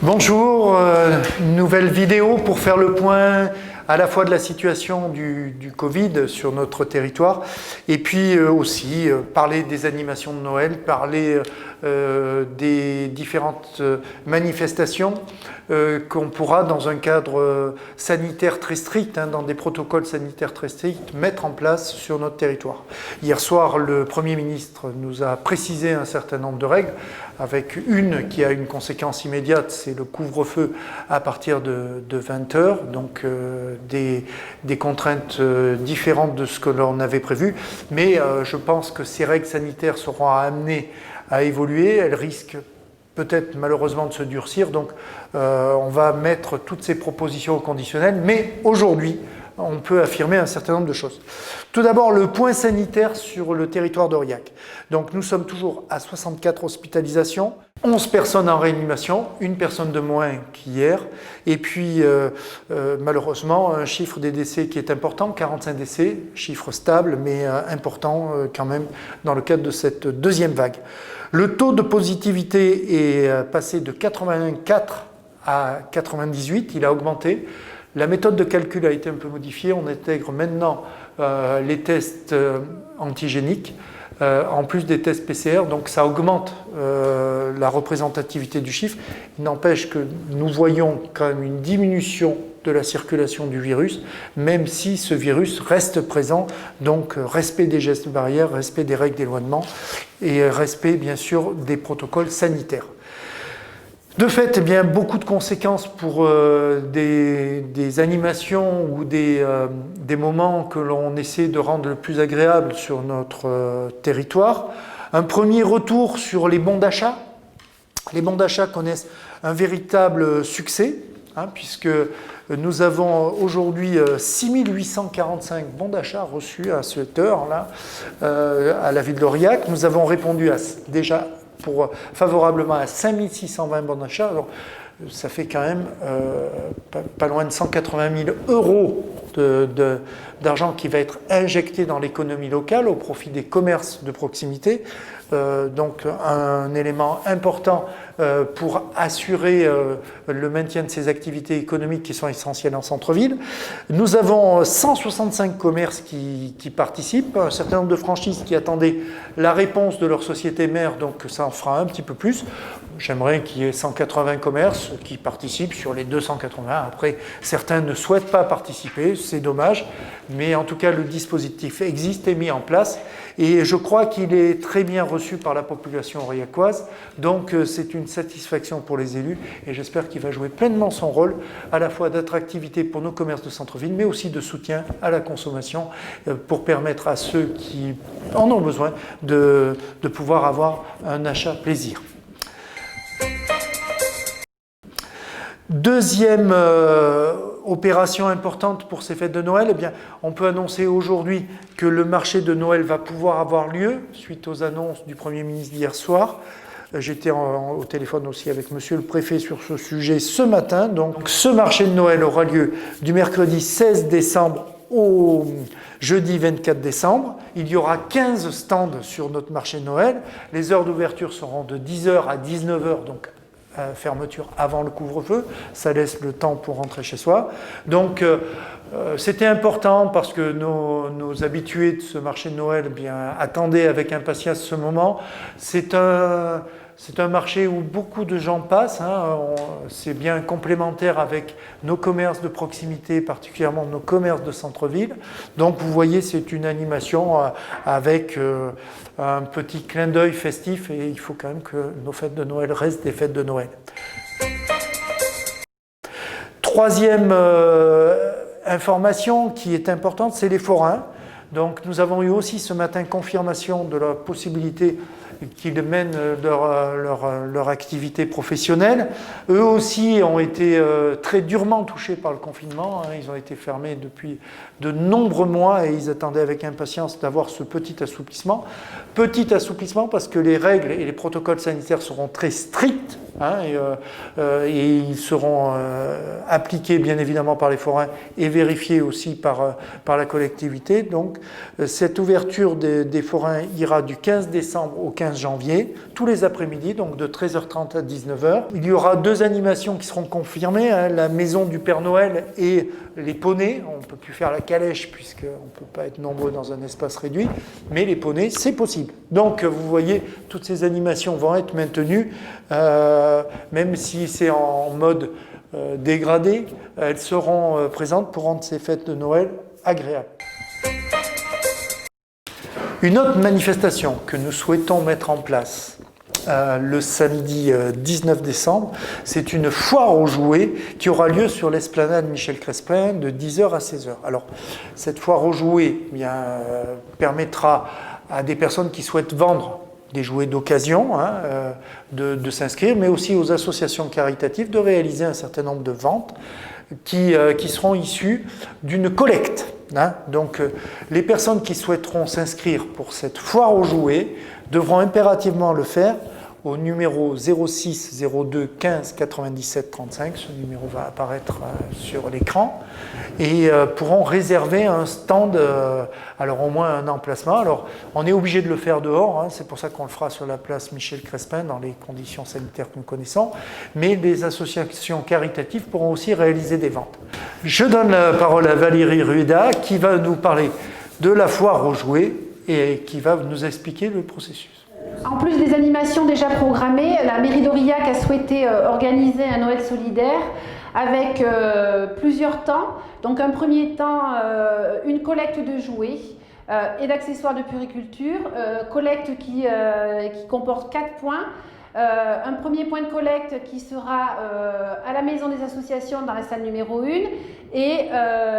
Bonjour, une nouvelle vidéo pour faire le point à la fois de la situation du Covid sur notre territoire et puis aussi parler des animations de Noël, parler des différentes manifestations qu'on pourra dans un cadre sanitaire très strict, dans des protocoles sanitaires très stricts, mettre en place sur notre territoire. Hier soir, le Premier ministre nous a précisé un certain nombre de règles, avec une qui a une conséquence immédiate, c'est le couvre-feu à partir de 20h, donc des contraintes différentes de ce que l'on avait prévu, mais je pense que ces règles sanitaires seront amenées à évoluer, elles risquent peut-être malheureusement de se durcir, donc on va mettre toutes ces propositions au conditionnel, mais aujourd'hui, on peut affirmer un certain nombre de choses. Tout d'abord, le point sanitaire sur le territoire d'Aurillac. Donc nous sommes toujours à 64 hospitalisations, 11 personnes en réanimation, une personne de moins qu'hier, et puis malheureusement un chiffre des décès qui est important, 45 décès, chiffre stable mais important quand même dans le cadre de cette deuxième vague. Le taux de positivité est passé de 84 à 98, il a augmenté. La méthode de calcul a été un peu modifiée, on intègre maintenant les tests antigéniques en plus des tests PCR, donc ça augmente la représentativité du chiffre. Il n'empêche que nous voyons quand même une diminution de la circulation du virus, même si ce virus reste présent, donc respect des gestes barrières, respect des règles d'éloignement et respect bien sûr des protocoles sanitaires. De fait, eh bien, beaucoup de conséquences pour des animations ou des moments que l'on essaie de rendre le plus agréable sur notre territoire. Un premier retour sur les bons d'achat. Les bons d'achat connaissent un véritable succès, puisque nous avons aujourd'hui 6845 bons d'achat reçus à cette heure-là à la ville d'Aurillac. Nous avons répondu déjà favorablement à 5620 bons d'achat. Alors, ça fait quand même pas loin de 180 000 euros d'argent qui va être injecté dans l'économie locale au profit des commerces de proximité. Donc un élément important pour assurer le maintien de ces activités économiques qui sont essentielles en centre-ville. Nous avons 165 commerces qui participent, un certain nombre de franchises qui attendaient la réponse de leur société mère, donc ça en fera un petit peu plus. J'aimerais qu'il y ait 180 commerces qui participent sur les 280. Après, certains ne souhaitent pas participer, c'est dommage, mais en tout cas le dispositif existe et mis en place et je crois qu'il est très bien reçu par la population aurillacoise, donc c'est une satisfaction pour les élus et j'espère qu'il va jouer pleinement son rôle à la fois d'attractivité pour nos commerces de centre-ville mais aussi de soutien à la consommation pour permettre à ceux qui en ont besoin de pouvoir avoir un achat plaisir. Deuxième opération importante pour ces fêtes de Noël, eh bien, on peut annoncer aujourd'hui que le marché de Noël va pouvoir avoir lieu suite aux annonces du Premier ministre d'hier soir. J'étais au téléphone aussi avec monsieur le préfet sur ce sujet ce matin. Donc ce marché de Noël aura lieu du mercredi 16 décembre au jeudi 24 décembre. Il y aura 15 stands sur notre marché de Noël. Les heures d'ouverture seront de 10h à 19h, donc fermeture avant le couvre-feu, ça laisse le temps pour rentrer chez soi. Donc c'était important parce que nos habitués de ce marché de Noël attendaient avec impatience ce moment. C'est un marché où beaucoup de gens passent, c'est bien complémentaire avec nos commerces de proximité, particulièrement nos commerces de centre-ville. Donc vous voyez, c'est une animation avec un petit clin d'œil festif et il faut quand même que nos fêtes de Noël restent des fêtes de Noël. Troisième information qui est importante, c'est les forains. Donc nous avons eu aussi ce matin confirmation de la possibilité qu'ils mènent leur activité professionnelle. Eux aussi ont été très durement touchés par le confinement. Ils ont été fermés depuis de nombreux mois et ils attendaient avec impatience d'avoir ce petit assouplissement. Petit assouplissement parce que les règles et les protocoles sanitaires seront très stricts hein, et ils seront appliqués bien évidemment par les forains et vérifiés aussi par la collectivité. Donc cette ouverture des forains ira du 15 décembre au 15 janvier, tous les après-midi, donc de 13h30 à 19h. Il y aura 2 animations qui seront confirmées, hein, la maison du Père Noël et les poneys. On ne peut plus faire la calèche puisqu'on ne peut pas être nombreux dans un espace réduit, mais les poneys, c'est possible. Donc vous voyez, toutes ces animations vont être maintenues, même si c'est en mode dégradé, elles seront présentes pour rendre ces fêtes de Noël agréables. Une autre manifestation que nous souhaitons mettre en place le samedi 19 décembre, c'est une foire aux jouets qui aura lieu sur l'esplanade Michel Crespin de 10h à 16h. Alors, cette foire aux jouets permettra à des personnes qui souhaitent vendre des jouets d'occasion de s'inscrire, mais aussi aux associations caritatives de réaliser un certain nombre de ventes qui seront issues d'une collecte. Donc, les personnes qui souhaiteront s'inscrire pour cette foire aux jouets devront impérativement le faire au numéro 06 02 15 97 35. Ce numéro va apparaître sur l'écran et pourront réserver un stand, alors au moins un emplacement. Alors, on est obligé de le faire dehors, c'est pour ça qu'on le fera sur la place Michel Crespin dans les conditions sanitaires que nous connaissons, mais les associations caritatives pourront aussi réaliser des ventes. Je donne la parole à Valérie Rueda qui va nous parler de la foire aux jouets et qui va nous expliquer le processus. En plus des animations déjà programmées, la mairie d'Aurillac a souhaité organiser un Noël solidaire avec plusieurs temps. Donc un premier temps, une collecte de jouets et d'accessoires de puériculture, collecte qui comporte 4 points. Un premier point de collecte qui sera à la maison des associations dans la salle numéro 1 et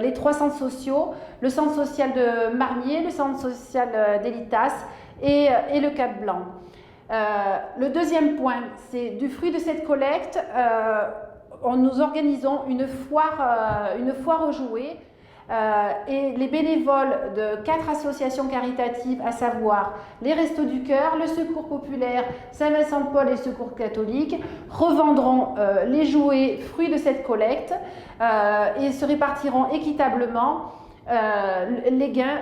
les 3 centres sociaux, le centre social de Marmier, le centre social d'Elitas et le Cap Blanc. Le deuxième point, c'est du fruit de cette collecte, nous organisons une foire aux jouets et les bénévoles de 4 associations caritatives, à savoir les Restos du Cœur, le Secours Populaire, Saint-Vincent-de-Paul et le Secours Catholique, revendront les jouets fruits de cette collecte et se répartiront équitablement les gains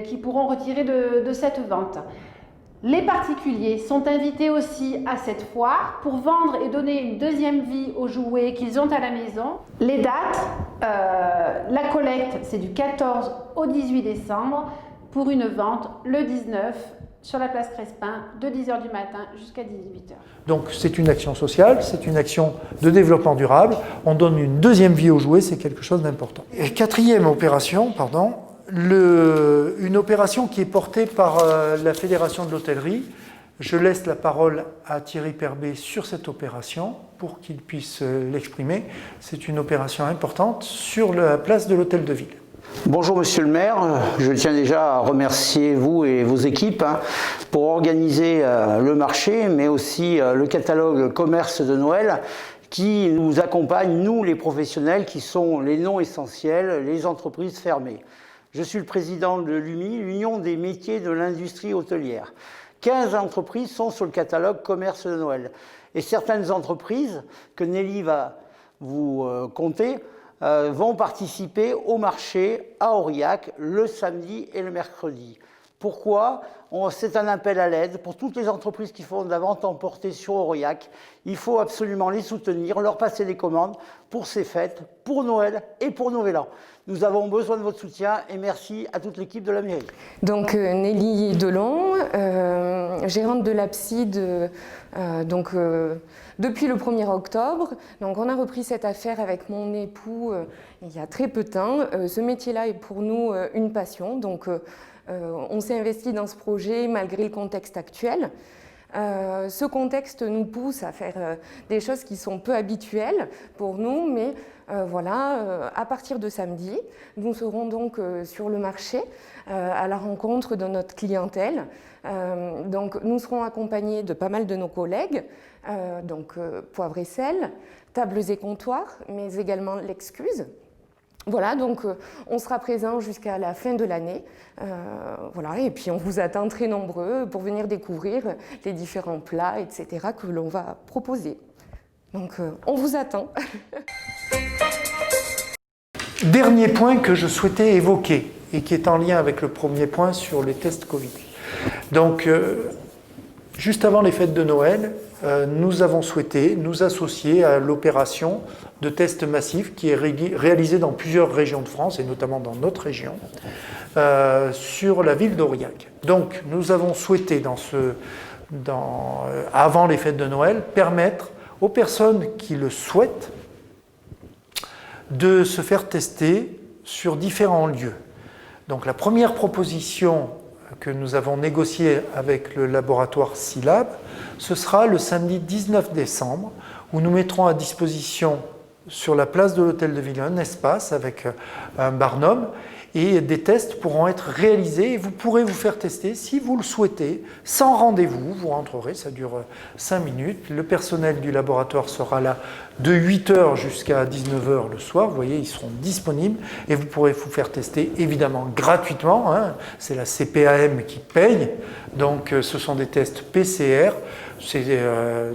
qui pourront retirer de cette vente. Les particuliers sont invités aussi à cette foire pour vendre et donner une deuxième vie aux jouets qu'ils ont à la maison. Les dates, la collecte c'est du 14 au 18 décembre pour une vente le 19 sur la place Crespin de 10h du matin jusqu'à 18h. Donc c'est une action sociale, c'est une action de développement durable, on donne une deuxième vie aux jouets, c'est quelque chose d'important. Et quatrième opération, une opération qui est portée par la Fédération de l'hôtellerie. Je laisse la parole à Thierry Perbet sur cette opération pour qu'il puisse l'exprimer. C'est une opération importante sur la place de l'hôtel de ville. Bonjour Monsieur le maire, je tiens déjà à remercier vous et vos équipes pour organiser le marché, mais aussi le catalogue commerce de Noël qui nous accompagne, nous les professionnels, qui sont les non essentiels, les entreprises fermées. Je suis le président de l'UMI, l'Union des métiers de l'industrie hôtelière. 15 entreprises sont sur le catalogue commerce de Noël. Et certaines entreprises, que Nelly va vous compter, vont participer au marché à Aurillac le samedi et le mercredi. Pourquoi? C'est un appel à l'aide pour toutes les entreprises qui font de la vente emportée sur Aurillac. Il faut absolument les soutenir, leur passer des commandes pour ces fêtes, pour Noël et pour Nouvel An. Nous avons besoin de votre soutien et merci à toute l'équipe de la mairie. Donc Nelly Delon, gérante de l'Abside depuis le 1er octobre. Donc on a repris cette affaire avec mon époux il y a très peu de temps. Ce métier-là est pour nous une passion. Donc on s'est investi dans ce projet malgré le contexte actuel. Ce contexte nous pousse à faire des choses qui sont peu habituelles pour nous, mais à partir de samedi, nous serons donc sur le marché à la rencontre de notre clientèle. Donc nous serons accompagnés de pas mal de nos collègues, Poivre et Sel, Tables et Comptoirs, mais également l'Excuse. Voilà, donc on sera présent jusqu'à la fin de l'année. Voilà, et puis on vous attend très nombreux pour venir découvrir les différents plats, etc. que l'on va proposer. Donc on vous attend. Dernier point que je souhaitais évoquer et qui est en lien avec le premier point sur les tests Covid. Donc, juste avant les fêtes de Noël, nous avons souhaité nous associer à l'opération de tests massifs qui est réalisée dans plusieurs régions de France et notamment dans notre région, sur la ville d'Aurillac. Donc, nous avons souhaité, avant les fêtes de Noël, permettre aux personnes qui le souhaitent de se faire tester sur différents lieux. Donc la première proposition que nous avons négociée avec le laboratoire SciLab, ce sera le samedi 19 décembre, où nous mettrons à disposition sur la place de l'Hôtel de Ville un espace avec un barnum, et des tests pourront être réalisés et vous pourrez vous faire tester si vous le souhaitez, sans rendez-vous. Vous rentrerez, ça dure 5 minutes. Le personnel du laboratoire sera là de 8 h jusqu'à 19 h le soir. Vous voyez, ils seront disponibles et vous pourrez vous faire tester évidemment gratuitement. Hein. C'est la CPAM qui paye, donc ce sont des tests PCR. C'est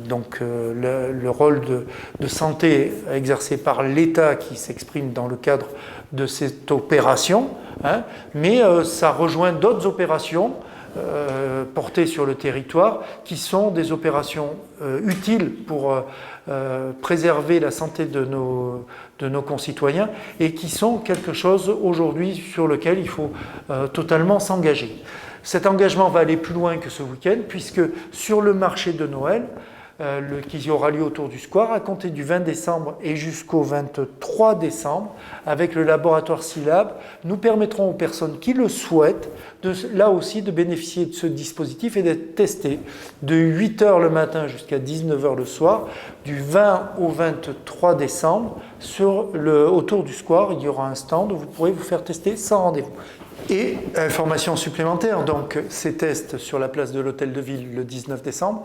donc le rôle de santé exercé par l'État qui s'exprime dans le cadre de cette opération, hein, mais ça rejoint d'autres opérations portées sur le territoire qui sont des opérations utiles pour préserver la santé de nos concitoyens et qui sont quelque chose aujourd'hui sur lequel il faut totalement s'engager. Cet engagement va aller plus loin que ce week-end puisque sur le marché de Noël, qui aura lieu autour du Square, à compter du 20 décembre et jusqu'au 23 décembre, avec le laboratoire SciLab, nous permettrons aux personnes qui le souhaitent, là aussi, de bénéficier de ce dispositif et d'être testés de 8 h le matin jusqu'à 19 h le soir, du 20 au 23 décembre, autour du Square. Il y aura un stand où vous pourrez vous faire tester sans rendez-vous. Et information supplémentaire, donc ces tests sur la place de l'Hôtel de Ville le 19 décembre,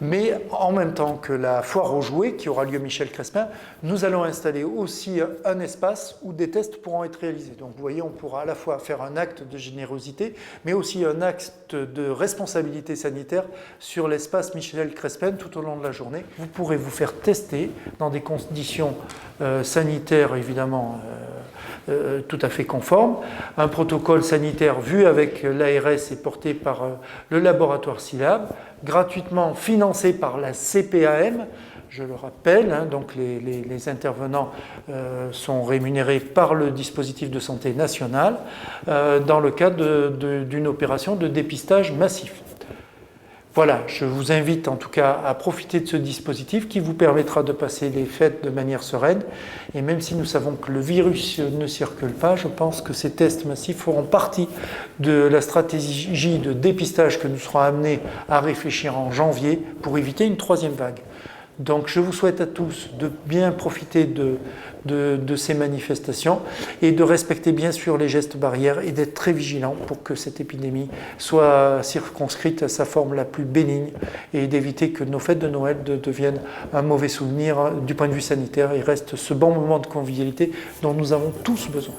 mais en même temps que la foire aux jouets qui aura lieu Michel Crespin, nous allons installer aussi un espace où des tests pourront être réalisés. Donc vous voyez, on pourra à la fois faire un acte de générosité, mais aussi un acte de responsabilité sanitaire sur l'espace Michel Crespin tout au long de la journée. Vous pourrez vous faire tester dans des conditions sanitaires évidemment tout à fait conformes. Un protocole sanitaire vu avec l'ARS et porté par le laboratoire SciLab, gratuitement financé par la CPAM, je le rappelle, hein, donc les intervenants sont rémunérés par le dispositif de santé national dans le cadre d'une opération de dépistage massif. Voilà, je vous invite en tout cas à profiter de ce dispositif qui vous permettra de passer les fêtes de manière sereine. Et même si nous savons que le virus ne circule pas, je pense que ces tests massifs feront partie de la stratégie de dépistage que nous serons amenés à réfléchir en janvier pour éviter une 3e vague. Donc je vous souhaite à tous de bien profiter de ces manifestations et de respecter bien sûr les gestes barrières et d'être très vigilants pour que cette épidémie soit circonscrite à sa forme la plus bénigne et d'éviter que nos fêtes de Noël deviennent un mauvais souvenir du point de vue sanitaire et restent ce bon moment de convivialité dont nous avons tous besoin.